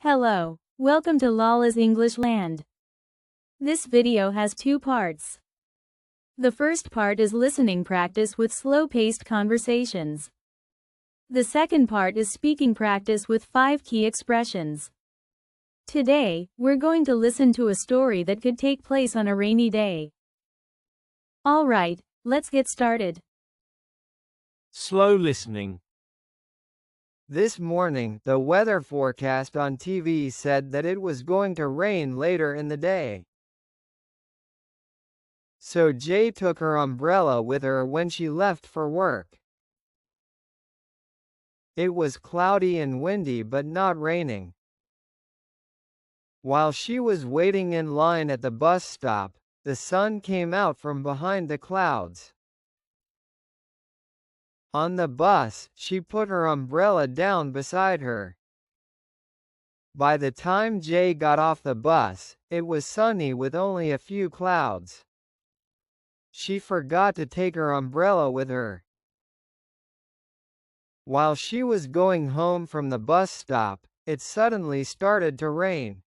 Hello, welcome to Lala's English Land. This video has two parts. The first part is listening practice with slow-paced conversations. The second part is speaking practice with 5 key expressions. Today, we're going to listen to a story that could take place on a rainy day. Alright, let's get started. Slow listening. This morning, the weather forecast on TV said that it was going to rain later in the day. So Jay took her umbrella with her when she left for work. It was cloudy and windy but not raining. While she was waiting in line at the bus stop, the sun came out from behind the clouds. On the bus, she put her umbrella down beside her. By the time Jay got off the bus, it was sunny with only a few clouds. She forgot to take her umbrella with her. While she was going home from the bus stop, it suddenly started to rain.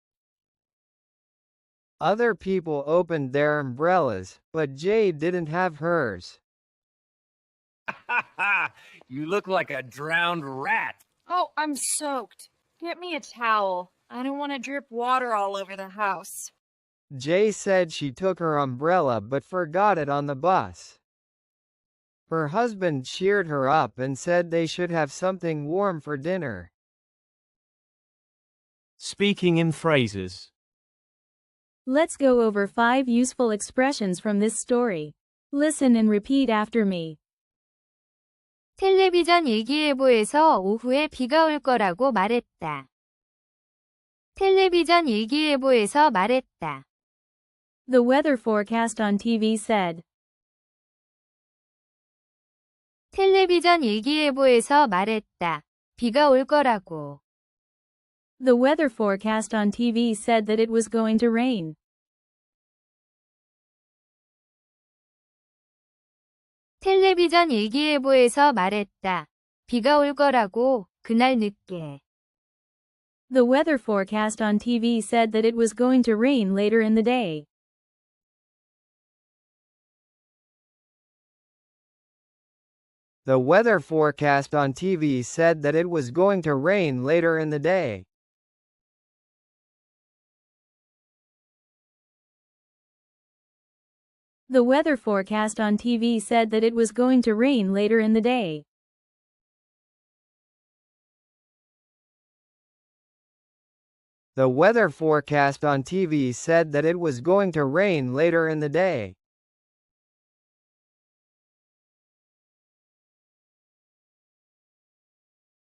Other people opened their umbrellas, but Jay didn't have hers. You look like a drowned rat. Oh, I'm soaked. Get me a towel. I don't want to drip water all over the house. Jay said she took her umbrella but forgot it on the bus. Her husband cheered her up and said they should have something warm for dinner. Speaking in phrases. Let's go over 5 useful expressions from this story. Listen and repeat after me. 텔레비전 일기예보에서 오후에 비가 올 거라고 말했다. 텔레비전 일기예보에서 말했다. The weather forecast on TV said. 텔레비전 일기예보에서 말했다. 비가 올 거라고. The weather forecast on TV said that it was going to rain. 텔레비전 일기예보에서 말했다. 비가 올 거라고, 그날 늦게. The weather forecast on TV said that it was going to rain later in the day. The weather forecast on TV said that it was going to rain later in the day. The weather forecast on TV said that it was going to rain later in the day. The weather forecast on TV said that it was going to rain later in the day.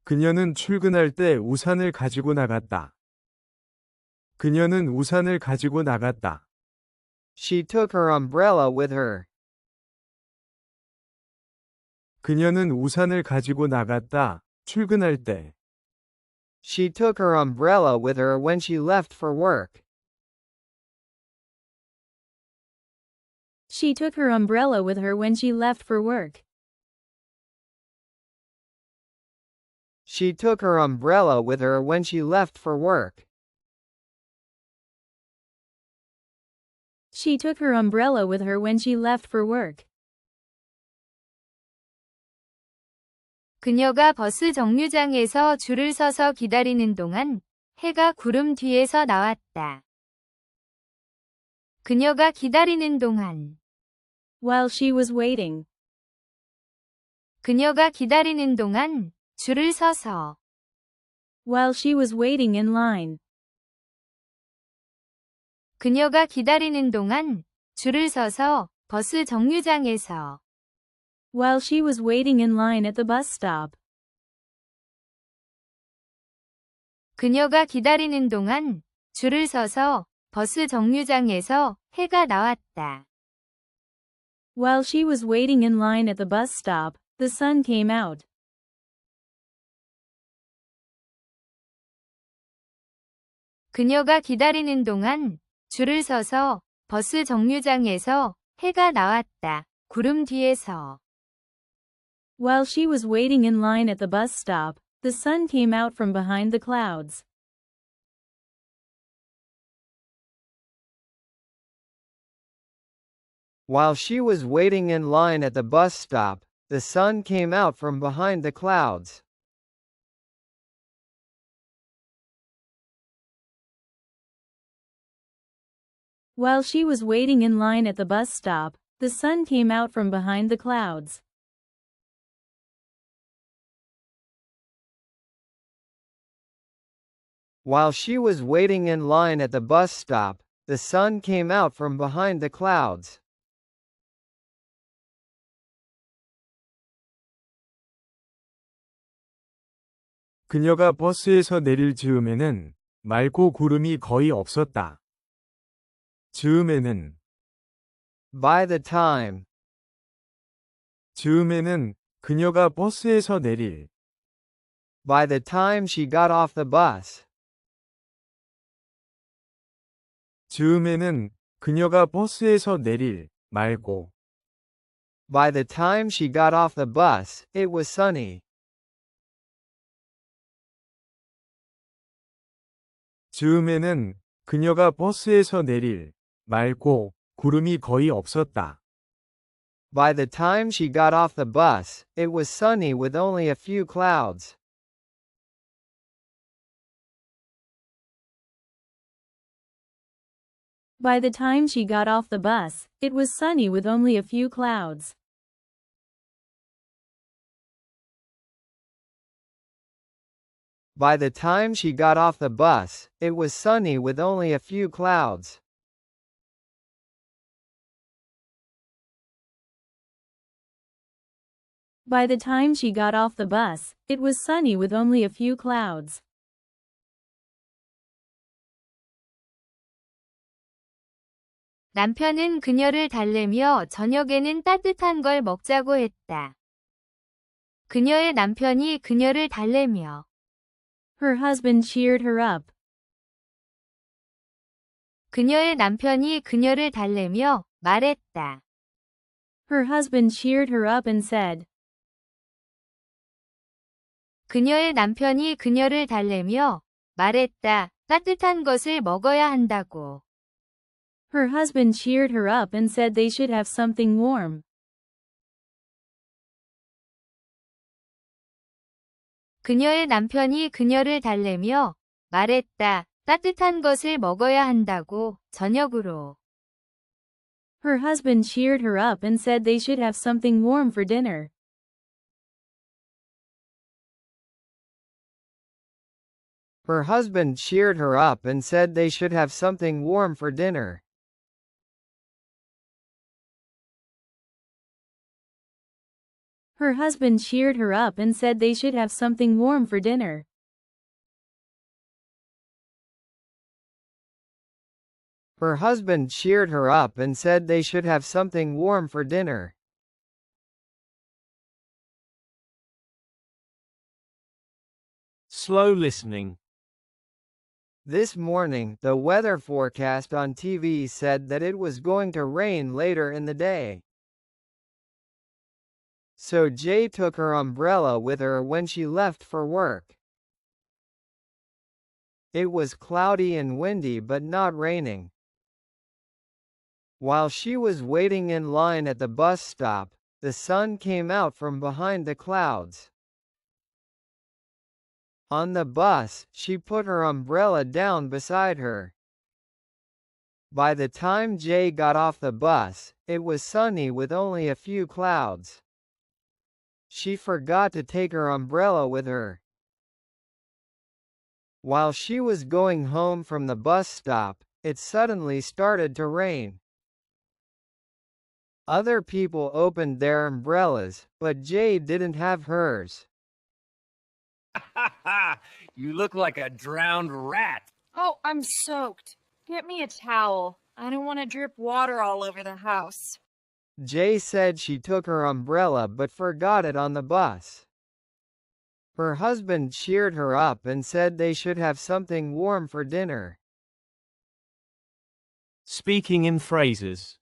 그녀는 출근할 때 우산을 가지고 나갔다. 그녀는 우산을 가지고 나갔다. She took her umbrella with her. 그녀는 우산을 가지고 나갔다. 출근할 때. She took her umbrella with her when she left for work. She took her umbrella with her when she left for work. She took her umbrella with her when she left for work. She took her umbrella with her when she left for work. 그녀가 버스 정류장에서 줄을 서서 기다리는 동안 해가 구름 뒤에서 나왔다. 그녀가 기다리는 동안. While she was waiting. 그녀가 기다리는 동안 줄을 서서. While she was waiting in line. 그녀가 기다리는 동안 줄을 서서 버스 정류장에서. While she was waiting in line at the bus stop. 그녀가 기다리는 동안 줄을 서서 버스 정류장에서 해가 나왔다. While she was waiting in line at the bus stop, the sun came out. 그녀가 기다리는 동안 줄을 서서 버스 정류장에서 해가 나왔다. 구름 뒤에서. While she was waiting in line at the bus stop, the sun came out from behind the clouds. While she was waiting in line at the bus stop, the sun came out from behind the clouds. While she was waiting in line at the bus stop, the sun came out from behind the clouds. While she was waiting in line at the bus stop, the sun came out from behind the clouds. 그녀가 버스에서 내릴 즈음에는 맑고 구름이 거의 없었다. 즈음에는 By the time. 즈음에는 그녀가 버스에서 내릴 By the time she got off the bus. 즈음에는 그녀가 버스에서 내릴 맑고 By the time she got off the bus, it was sunny. 즈음에는 그녀가 버스에서 내릴 맑고 구름이 거의 없었다. By the time she got off the bus, it was sunny with only a few clouds. By the time she got off the bus, it was sunny with only a few clouds. By the time she got off the bus, it was sunny with only a few clouds. By the time she got off the bus, it was sunny with only a few clouds. 남편은 그녀를 달래며 저녁에는 따뜻한 걸 먹자고 했다. 그녀의 남편이 그녀를 달래며 Her husband cheered her up. 그녀의 남편이 그녀를 달래며 말했다. Her husband cheered her up and said. 그녀의 남편이 그녀를 달래며 말했다. 따뜻한 것을 먹어야 한다고. Her husband cheered her up and said they should have something warm. 그녀의 남편이 그녀를 달래며 말했다. 따뜻한 것을 먹어야 한다고, 저녁으로. Her husband cheered her up and said they should have something warm for dinner. Her husband cheered her up and said they should have something warm for dinner. Her husband cheered her up and said they should have something warm for dinner. Her husband cheered her up and said they should have something warm for dinner. Slow listening. This morning, the weather forecast on TV said that it was going to rain later in the day. So Jay took her umbrella with her when she left for work. It was cloudy and windy but not raining. While she was waiting in line at the bus stop, the sun came out from behind the clouds. On the bus, she put her umbrella down beside her. By the time Jay got off the bus, it was sunny with only a few clouds. She forgot to take her umbrella with her. While she was going home from the bus stop, it suddenly started to rain. Other people opened their umbrellas, but Jay didn't have hers. You look like a drowned rat. Oh, I'm soaked. Get me a towel. I don't want to drip water all over the house. Jay said she took her umbrella but forgot it on the bus. Her husband cheered her up and said they should have something warm for dinner. Speaking in phrases.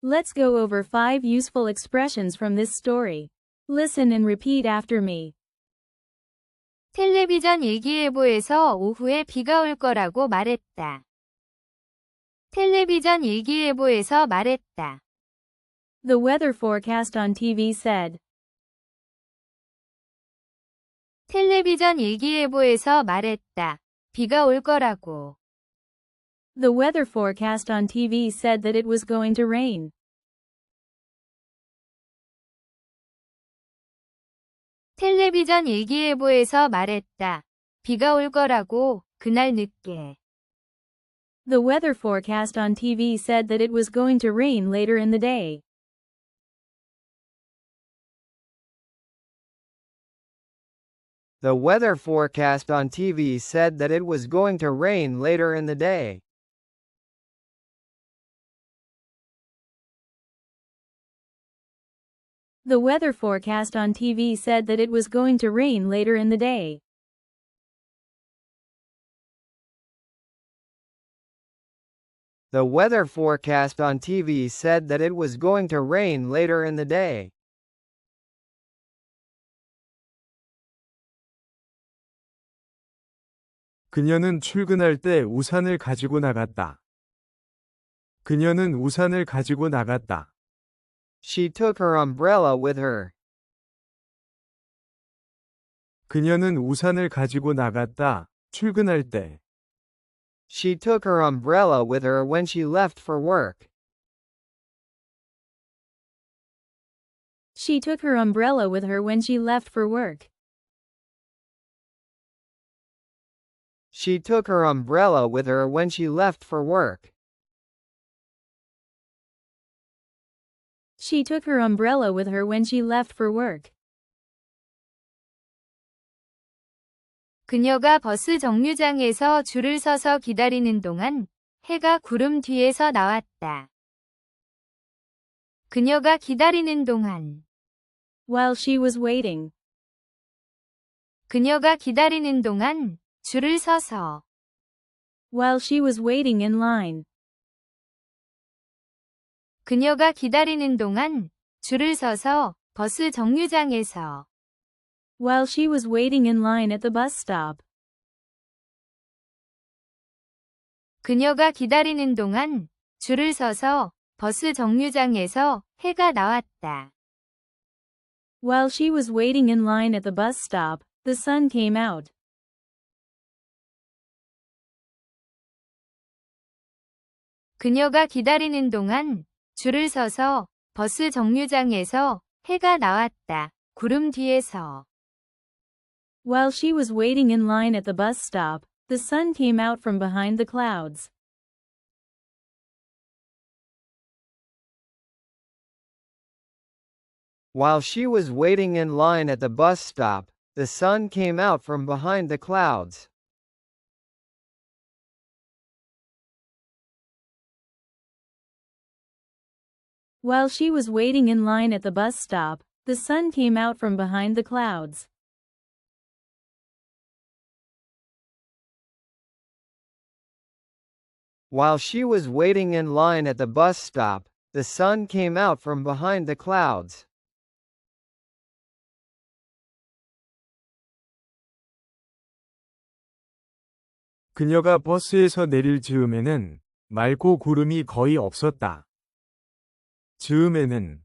Let's go over 5 useful expressions from this story. Listen and repeat after me. 텔레비전 일기예보에서 오후에 비가 올 거라고 말했다. 텔레비전 일기예보에서 말했다. The weather forecast on TV said. 텔레비전 일기예보에서 말했다. 비가 올 거라고. The weather forecast on TV said that it was going to rain. 텔레비전 일기예보에서 말했다. 비가 올 거라고, 그날 늦게. The weather forecast on TV said that it was going to rain later in the day. The weather forecast on TV said that it was going to rain later in the day. The weather forecast on TV said that it was going to rain later in the day. The weather forecast on TV said that it was going to rain later in the day. 그녀는 출근할 때 우산을 가지고 나갔다. 그녀는 우산을 가지고 나갔다. She took her umbrella with her. 그녀는 우산을 가지고 나갔다. 출근할 때. She took her umbrella with her when she left for work. She took her umbrella with her when she left for work. She took her umbrella with her when she left for work. She took her umbrella with her when she left for work. 그녀가 버스 정류장에서 줄을 서서 기다리는 동안 해가 구름 뒤에서 나왔다. 그녀가 기다리는 동안. While she was waiting. 그녀가 기다리는 동안 줄을 서서. While she was waiting in line. 그녀가 기다리는 동안 줄을 서서 버스 정류장에서. While she was waiting in line at the bus stop. 그녀가 기다리는 동안 줄을 서서 버스 정류장에서 해가 나왔다. While she was waiting in line at the bus stop, the sun came out. 그녀가 기다리는 동안 줄을 서서 버스 정류장에서 해가 나왔다. 구름 뒤에서. While she was waiting in line at the bus stop, the sun came out from behind the clouds. While she was waiting in line at the bus stop, the sun came out from behind the clouds. While she was waiting in line at the bus stop, the sun came out from behind the clouds. While she was waiting in line at the bus stop, the sun came out from behind the clouds. 그녀가 버스에서 내릴 즈음에는 맑고 구름이 거의 없었다. 즈음에는.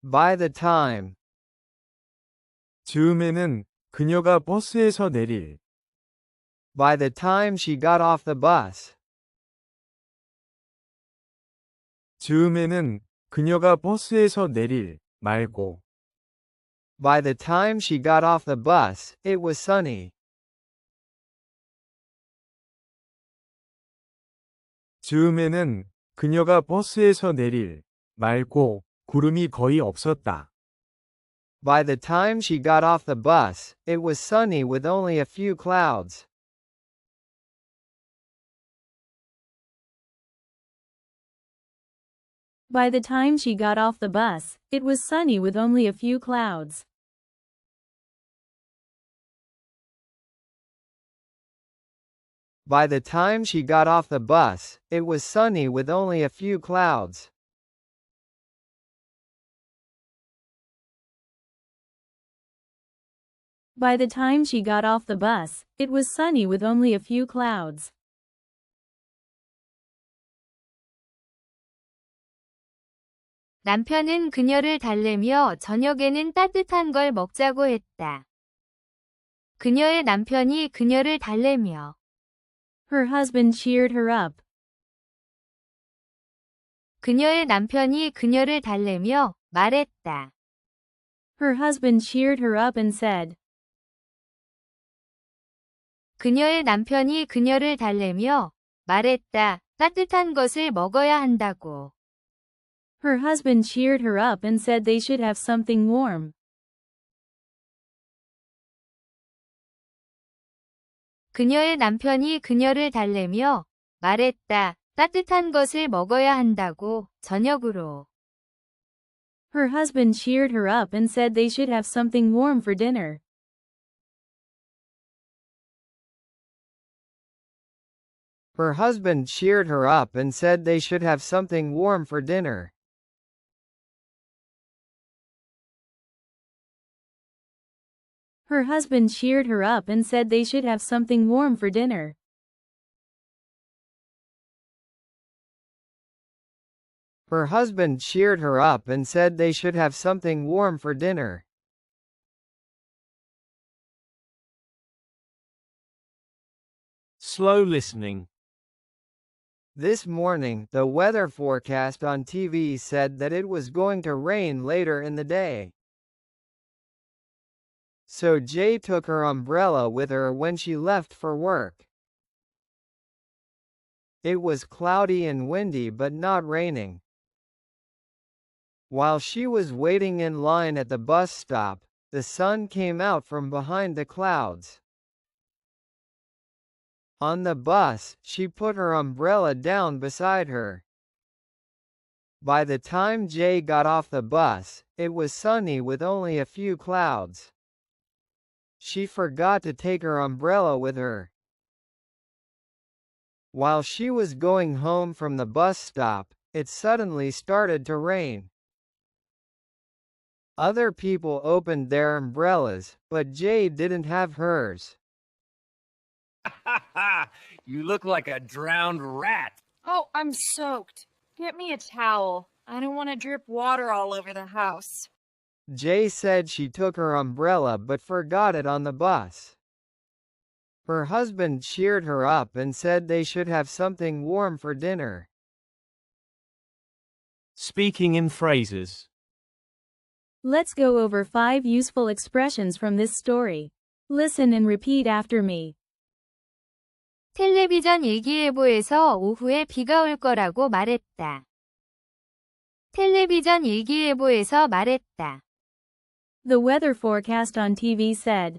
By the time. 즈음에는 그녀가 버스에서 내릴. By the time she got off the bus. 즈음에는 그녀가 버스에서 내릴. 맑고. By the time she got off the bus, it was sunny. 즈음에는 그녀가 버스에서 내릴. 맑고 구름이 거의 없었다. By the time she got off the bus, it was sunny with only a few clouds. By the time she got off the bus, it was sunny with only a few clouds. By the time she got off the bus, it was sunny with only a few clouds. By the time she got off the bus, it was sunny with only a few clouds. 남편은 그녀를 달래며 저녁에는 따뜻한 걸 먹자고 했다. 그녀의 남편이 그녀를 달래며 Her husband cheered her up. 그녀의 남편이 그녀를 달래며 말했다. Her husband cheered her up and said. 그녀의 남편이 그녀를 달래며 말했다. 따뜻한 것을 먹어야 한다고. Her husband cheered her up and said they should have something warm. 그녀의 남편이 그녀를 달래며 말했다. 따뜻한 것을 먹어야 한다고, 저녁으로. Her husband cheered her up and said they should have something warm for dinner. Her husband cheered her up and said they should have something warm for dinner. Her husband cheered her up and said they should have something warm for dinner. Her husband cheered her up and said they should have something warm for dinner. Slow listening. This morning, the weather forecast on TV said that it was going to rain later in the day. So Jay took her umbrella with her when she left for work. It was cloudy and windy but not raining. While she was waiting in line at the bus stop, the sun came out from behind the clouds. On the bus, she put her umbrella down beside her. By the time Jay got off the bus, it was sunny with only a few clouds. She forgot to take her umbrella with her. While she was going home from the bus stop, it suddenly started to rain. Other people opened their umbrellas, but Jay didn't have hers. You look like a drowned rat. Oh, I'm soaked. Get me a towel. I don't want to drip water all over the house. Jay said she took her umbrella but forgot it on the bus. Her husband cheered her up and said they should have something warm for dinner. Speaking in phrases. Let's go over 5 useful expressions from this story. Listen and repeat after me. 텔레비전 일기예보에서 오후에 비가 올 거라고 말했다. 텔레비전 일기예보에서 말했다. The weather forecast on TV said.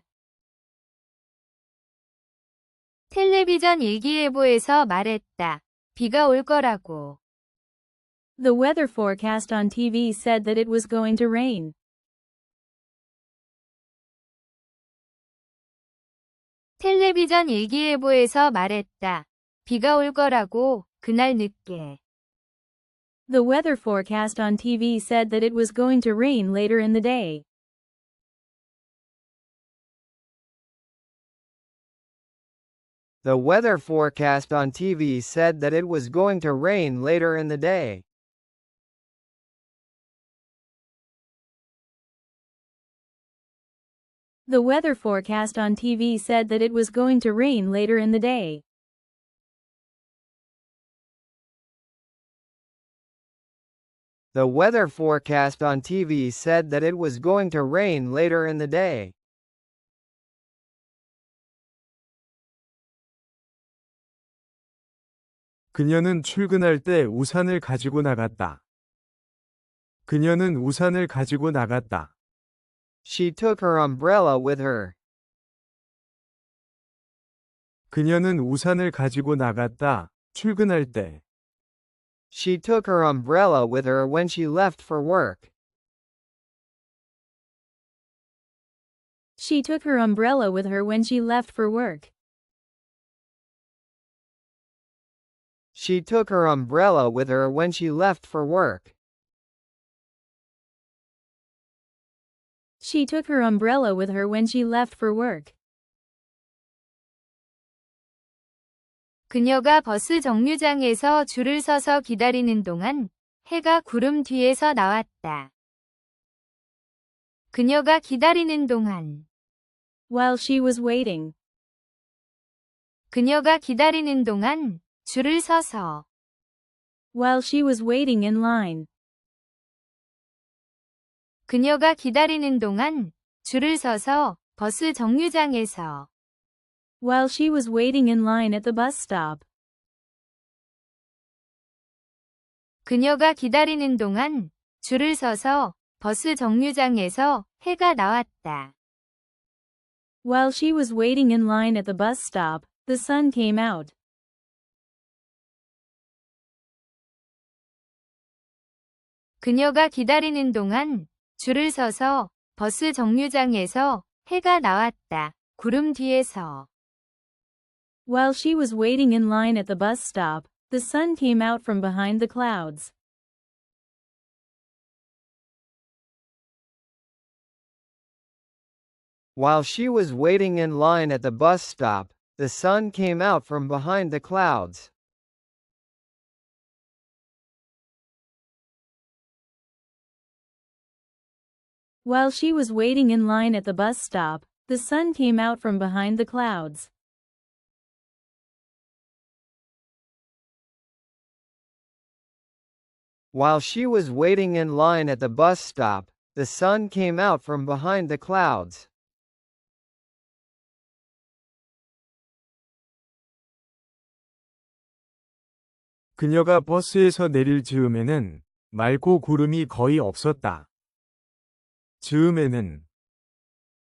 텔레비전 일기예보에서 말했다. 비가 올 거라고. The weather forecast on TV said that it was going to rain. 텔레비전 일기예보에서 말했다. 비가 올 거라고, 그날 늦게. The weather forecast on TV said that it was going to rain later in the day. The weather forecast on TV said that it was going to rain later in the day. The weather forecast on TV said that it was going to rain later in the day. The weather forecast on TV said that it was going to rain later in the day. 그녀는 출근할 때 우산을 가지고 나갔다. 그녀는 우산을 가지고 나갔다. She took her umbrella with her. 그녀는 우산을 가지고 나갔다. 출근할 때. She took her umbrella with her when she left for work. She took her umbrella with her when she left for work. She took her umbrella with her when she left for work. She took her umbrella with her when she left for work. 그녀가 버스 정류장에서 줄을 서서 기다리는 동안 해가 구름 뒤에서 나왔다. 그녀가 기다리는 동안. While she was waiting. 그녀가 기다리는 동안 줄을 서서. While she was waiting in line. 그녀가 기다리는 동안 줄을 서서 버스 정류장에서. While she was waiting in line at the bus stop. 그녀가 기다리는 동안 줄을 서서 버스 정류장에서 해가 나왔다. While she was waiting in line at the bus stop, the sun came out. 그녀가 기다리는 동안 줄을 서서 버스 정류장에서 해가 나왔다. 구름 뒤에서. While she was waiting in line at the bus stop, the sun came out from behind the clouds. While she was waiting in line at the bus stop, the sun came out from behind the clouds. While she was waiting in line at the bus stop, the sun came out from behind the clouds. While she was waiting in line at the bus stop, the sun came out from behind the clouds. 그녀가 버스에서 내릴 즈음에는 맑고 구름이 거의 없었다. 즈음에는.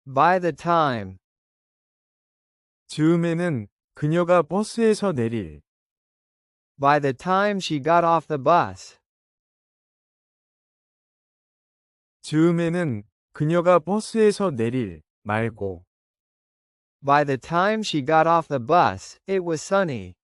By the time. 즈음에는 그녀가 버스에서 내릴. By the time she got off the bus. 즈음에는 그녀가 버스에서 내릴. 맑고. By the time she got off the bus, it was sunny.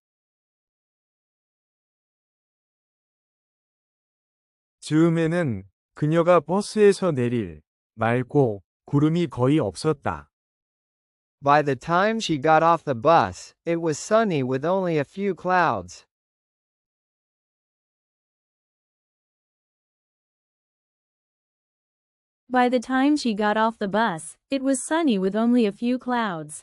즈음에는 그녀가 버스에서 내릴. 맑고 구름이 거의 없었다. By the time she got off the bus, it was sunny with only a few clouds. By the time she got off the bus, it was sunny with only a few clouds.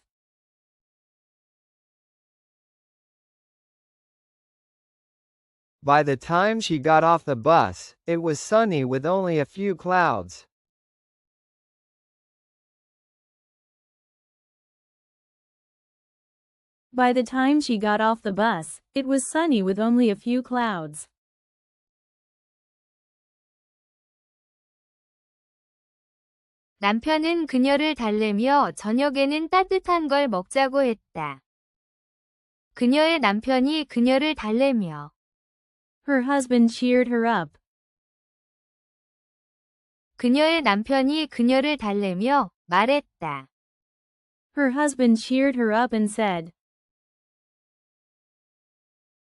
By the time she got off the bus, it was sunny with only a few clouds. By the time she got off the bus, it was sunny with only a few clouds. 남편은 그녀를 달래며 저녁에는 따뜻한 걸 먹자고 했다. 그녀의 남편이 그녀를 달래며. Her husband cheered her up. 그녀의 남편이 그녀를 달래며 말했다. Her husband cheered her up and said.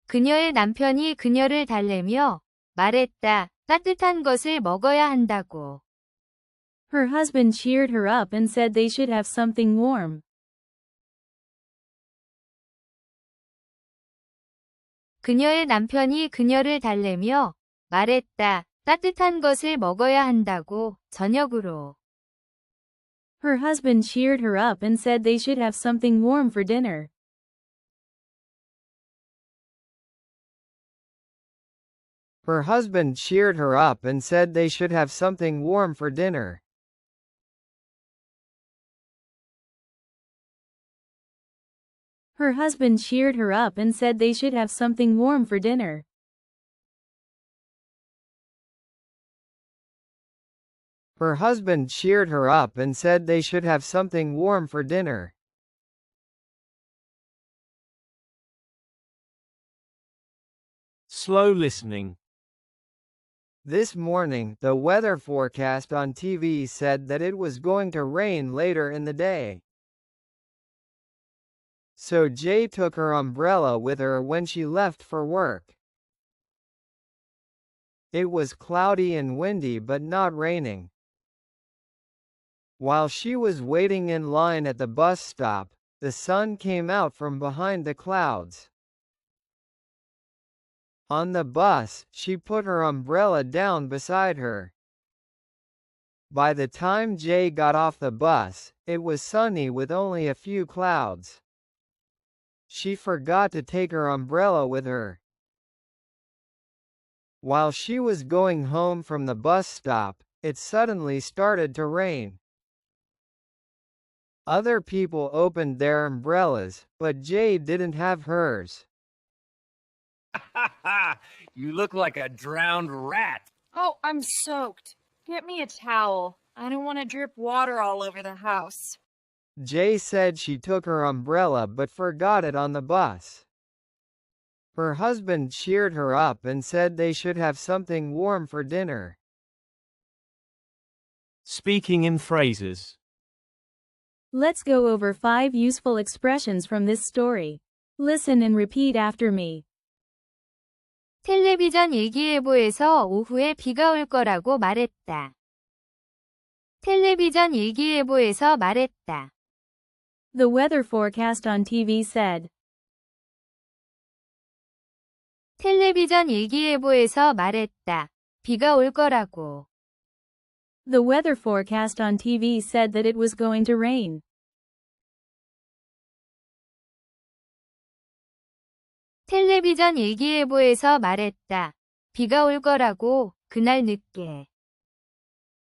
그녀의 남편이 그녀를 달래며 말했다. 따뜻한 것을 먹어야 한다고. Her husband cheered her up and said they should have something warm. 그녀의 남편이 그녀를 달래며 말했다. 따뜻한 것을 먹어야 한다고, 저녁으로. Her husband cheered her up and said they should have something warm for dinner. Her husband cheered her up and said they should have something warm for dinner. Her husband cheered her up and said they should have something warm for dinner. Her husband cheered her up and said they should have something warm for dinner. Slow listening. This morning, the weather forecast on TV said that it was going to rain later in the day. So Jay took her umbrella with her when she left for work. It was cloudy and windy but not raining. While she was waiting in line at the bus stop, the sun came out from behind the clouds. On the bus, she put her umbrella down beside her. By the time Jay got off the bus, it was sunny with only a few clouds. She forgot to take her umbrella with her. While she was going home from the bus stop, it suddenly started to rain. Other people opened their umbrellas, but Jay didn't have hers. You look like a drowned rat. Oh, I'm soaked. Get me a towel. I don't want to drip water all over the house. Jay said she took her umbrella but forgot it on the bus. Her husband cheered her up and said they should have something warm for dinner. Speaking in phrases. Let's go over 5 useful expressions from this story. Listen and repeat after me. 텔레비전 일기예보에서 오후에 비가 올 거라고 말했다. 텔레비전 일기예보에서 말했다. The weather forecast on TV said. 텔레비전 일기예보에서 말했다. 비가 올 거라고. The weather forecast on TV said that it was going to rain. 텔레비전 일기예보에서 말했다. 비가 올 거라고, 그날 늦게.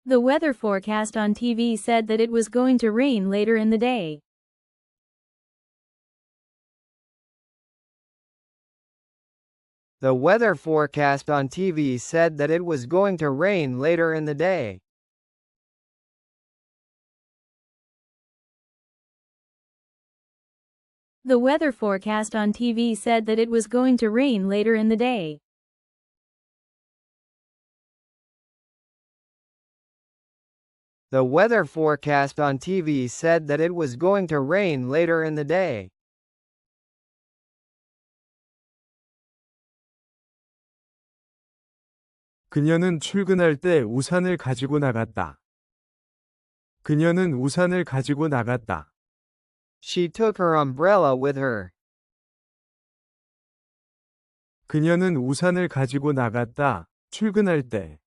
The weather forecast on TV said that it was going to rain later in the day. The weather forecast on TV said that it was going to rain later in the day. The weather forecast on TV said that it was going to rain later in the day. The weather forecast on TV said that it was going to rain later in the day. 그녀는 출근할 때 우산을 가지고 나갔다. 그녀는 우산을 가지고 나갔다. She took her umbrella with her. 그녀는 우산을 가지고 나갔다. 출근할 때.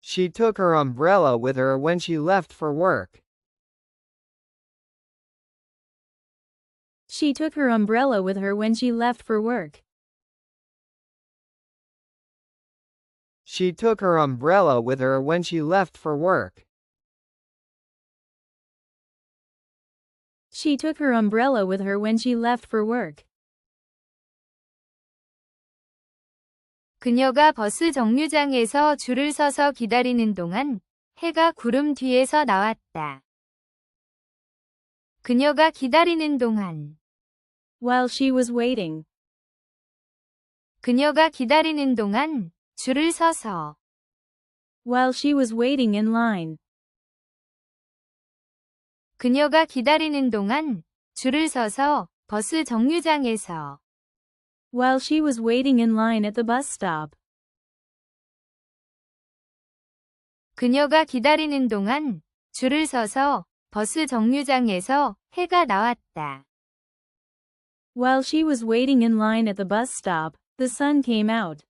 She took her umbrella with her when she left for work. She took her umbrella with her when she left for work. She took her umbrella with her when she left for work. She took her umbrella with her when she left for work. 그녀가 버스 정류장에서 줄을 서서 기다리는 동안 해가 구름 뒤에서 나왔다. 그녀가 기다리는 동안. While she was waiting. 그녀가 기다리는 동안 줄을 서서. While she was waiting in line. 그녀가 기다리는 동안 줄을 서서 버스 정류장에서. While she was waiting in line at the bus stop. 그녀가 기다리는 동안 줄을 서서 버스 정류장에서 해가 나왔다. While she was waiting in line at the bus stop, the sun came out.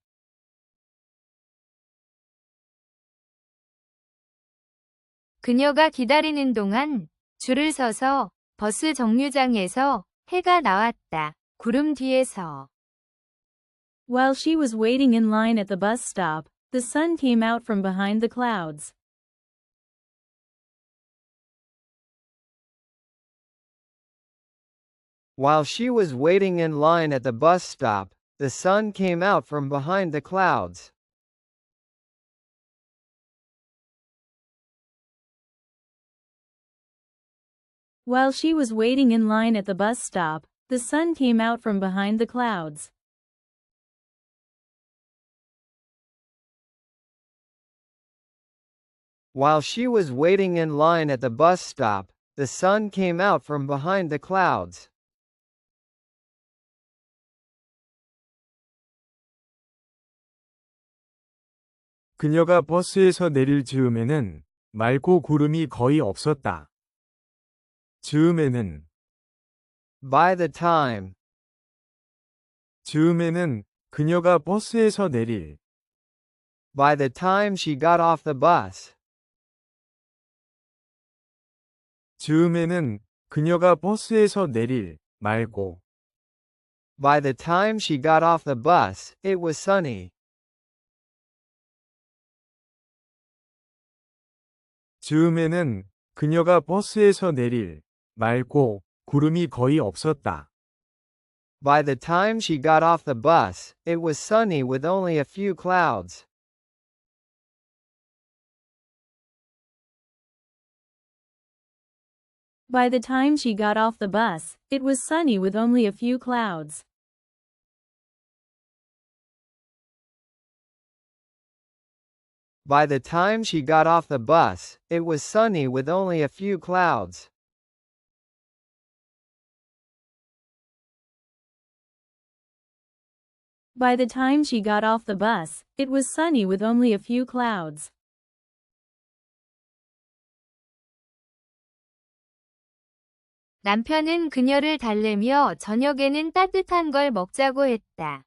그녀가 기다리는 동안 줄을 서서 버스 정류장에서 해가 나왔다. 구름 뒤에서. While she was waiting in line at the bus stop, the sun came out from behind the clouds. While she was waiting in line at the bus stop, the sun came out from behind the clouds. While she was waiting in line at the bus stop, the sun came out from behind the clouds. While she was waiting in line at the bus stop, the sun came out from behind the clouds. 그녀가 버스에서 내릴 즈음에는 맑고 구름이 거의 없었다. 즈음에는 By the time. 즈음에는 그녀가 버스에서 내릴 By the time she got off the bus. 즈음에는 그녀가 버스에서 내릴 말고 By the time she got off the bus, it was sunny. 즈음에는 그녀가 버스에서 내릴 말고 구름이 거의 없었다. By the time she got off the bus, it was sunny with only a few clouds. By the time she got off the bus, it was sunny with only a few clouds. By the time she got off the bus, it was sunny with only a few clouds. By the time she got off the bus, it was sunny with only a few clouds. 남편은 그녀를 달래며 저녁에는 따뜻한 걸 먹자고 했다.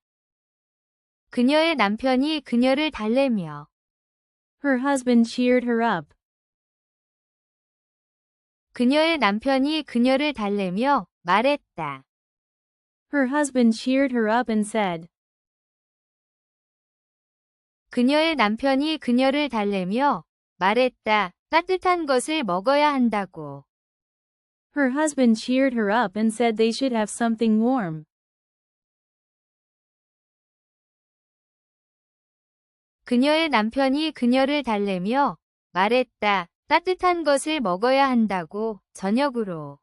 그녀의 남편이 그녀를 달래며 Her husband cheered her up. 그녀의 남편이 그녀를 달래며 말했다. Her husband cheered her up and said. 그녀의 남편이 그녀를 달래며 말했다. 따뜻한 것을 먹어야 한다고. Her husband cheered her up and said they should have something warm. 그녀의 남편이 그녀를 달래며 말했다. 따뜻한 것을 먹어야 한다고, 저녁으로.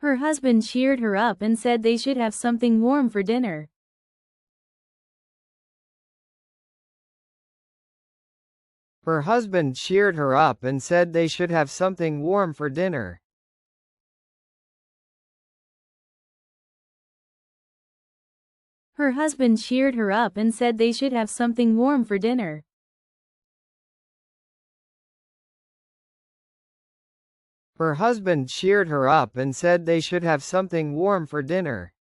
Her husband cheered her up and said they should have something warm for dinner. Her husband cheered her up and said they should have something warm for dinner. Her husband cheered her up and said they should have something warm for dinner. Her husband cheered her up and said they should have something warm for dinner.